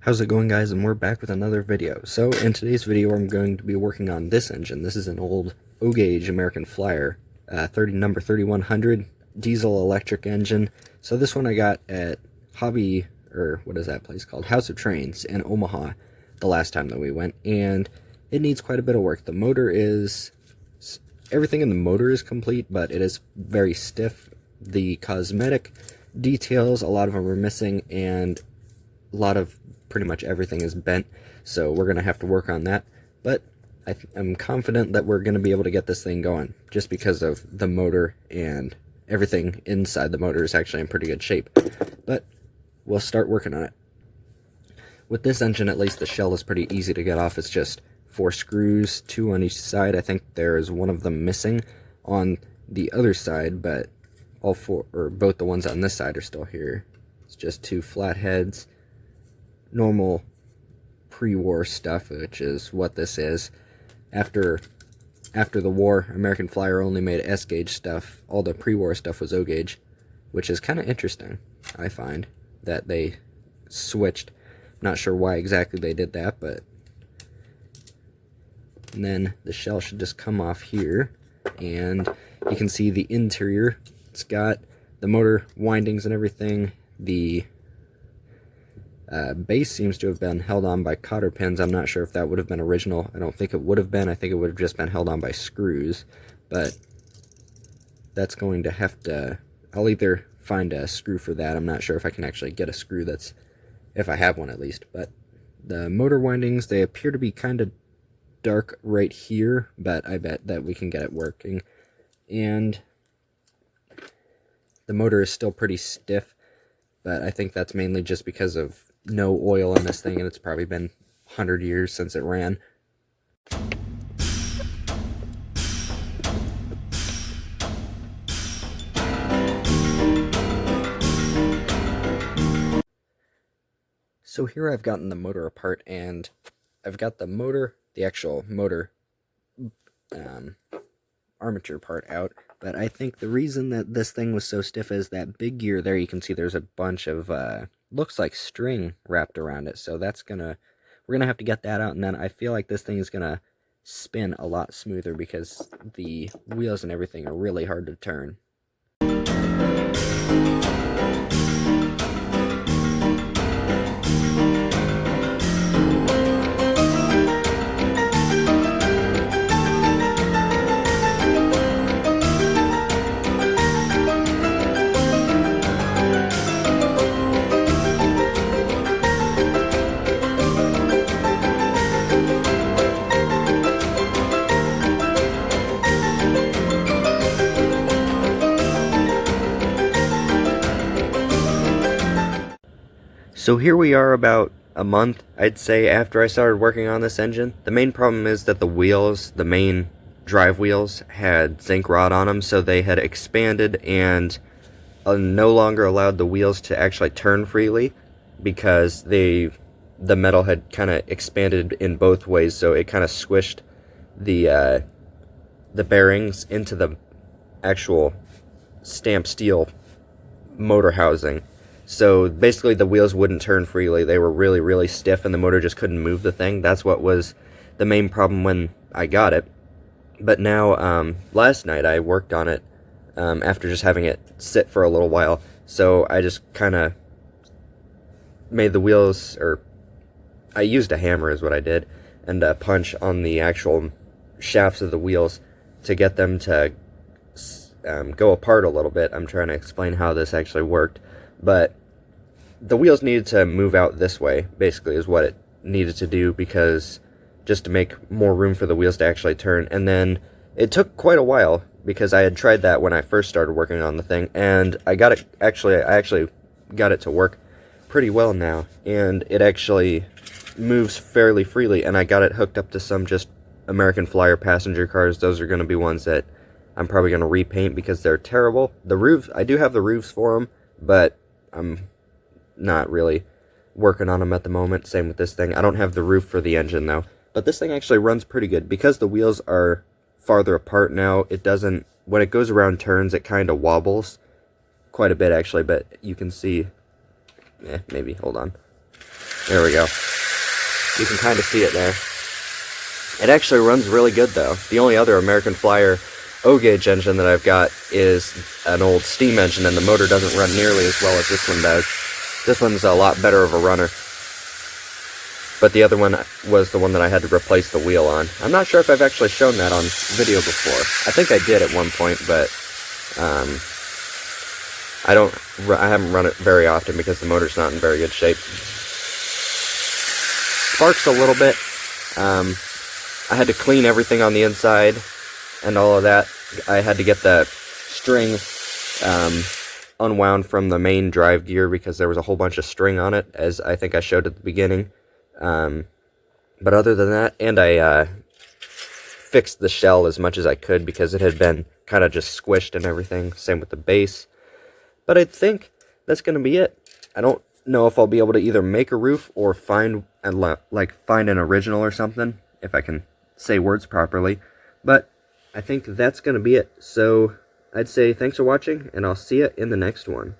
How's it going, guys? And we're back with another video. So in today's video I'm going to be working on this engine. This is an old O-Gauge American Flyer number 3100 diesel electric engine. So this one I got at Hobby, or what is that place called? House of Trains in Omaha the last time that we went, and it needs quite a bit of work. The motor is, everything in the motor is complete, but it is very stiff. The cosmetic details, a lot of them are missing, and a lot of pretty much everything is bent, so we're going to have to work on that. But I'm confident that we're going to be able to get this thing going, just because of the motor, and everything inside the motor is actually in pretty good shape. But we'll start working on it. With this engine, at least, the shell is pretty easy to get off. It's just 4 screws, 2 on each side. I think there is one of them missing on the other side, but all 4, or both the ones on this side, are still here. It's just 2 flat heads. Normal pre-war stuff, which is what this is. After the war, American Flyer only made S-gauge stuff. All the pre-war stuff was O-gauge, which is kind of interesting. I find that they switched. Not sure why exactly they did that, but... And then the shell should just come off here, and you can see the interior. It's got the motor windings and everything. The base seems to have been held on by cotter pins. I'm not sure if that would have been original. I don't think it would have been. I think it would have just been held on by screws. But that's going to have to... I'll either find a screw for that. I'm not sure if I can actually get a screw that's... if I have one at least. But the motor windings, they appear to be kind of dark right here, but I bet that we can get it working. And the motor is still pretty stiff, but I think that's mainly just because of no oil in this thing, and it's probably been 100 years since it ran. So here I've gotten the motor apart, and I've got the motor, the actual motor armature part out, but I think the reason that this thing was so stiff is that big gear there. You can see there's a bunch of looks like string wrapped around it, so we're gonna have to get that out, and then I feel like this thing is gonna spin a lot smoother because the wheels and everything are really hard to turn. So here we are about a month, I'd say, after I started working on this engine. The main problem is that the wheels, the main drive wheels, had zinc rot on them, so they had expanded and no longer allowed the wheels to actually turn freely because the metal had kind of expanded in both ways, so it kind of squished the bearings into the actual stamped steel motor housing. So basically the wheels wouldn't turn freely. They were really, really stiff, and the motor just couldn't move the thing. That's what was the main problem when I got it. But now, last night I worked on it after just having it sit for a little while. So I just kind of made the wheels, or I used a hammer is what I did, and a punch on the actual shafts of the wheels to get them to go apart a little bit. I'm trying to explain how this actually worked. But the wheels needed to move out this way, basically, is what it needed to do, because just to make more room for the wheels to actually turn. And then it took quite a while, because I had tried that when I first started working on the thing, and I actually got it to work pretty well now, and it actually moves fairly freely, and I got it hooked up to some just American Flyer passenger cars. Those are going to be ones that I'm probably going to repaint because they're terrible. The roof, I do have the roofs for them, but I'm not really working on them at the moment. Same with this thing. I don't have the roof for the engine though. But this thing actually runs pretty good. Because the wheels are farther apart now, it doesn't... when it goes around turns, it kind of wobbles. Quite a bit actually, but you can see... maybe, hold on. There we go. You can kind of see it there. It actually runs really good, though. The only other American Flyer O-gauge engine that I've got is an old steam engine, and the motor doesn't run nearly as well as this one does. This one's a lot better of a runner. But the other one was the one that I had to replace the wheel on. I'm not sure if I've actually shown that on video before. I think I did at one point, but I haven't run it very often because the motor's not in very good shape. Sparks a little bit. I had to clean everything on the inside and all of that. I had to get the string unwound from the main drive gear because there was a whole bunch of string on it, as I think I showed at the beginning. But other than that, and I fixed the shell as much as I could because it had been kind of just squished and everything. Same with the base. But I think that's going to be it. I don't know if I'll be able to either make a roof or find an original or something, if I can say words properly. But I think that's going to be it. So I'd say thanks for watching, and I'll see you in the next one.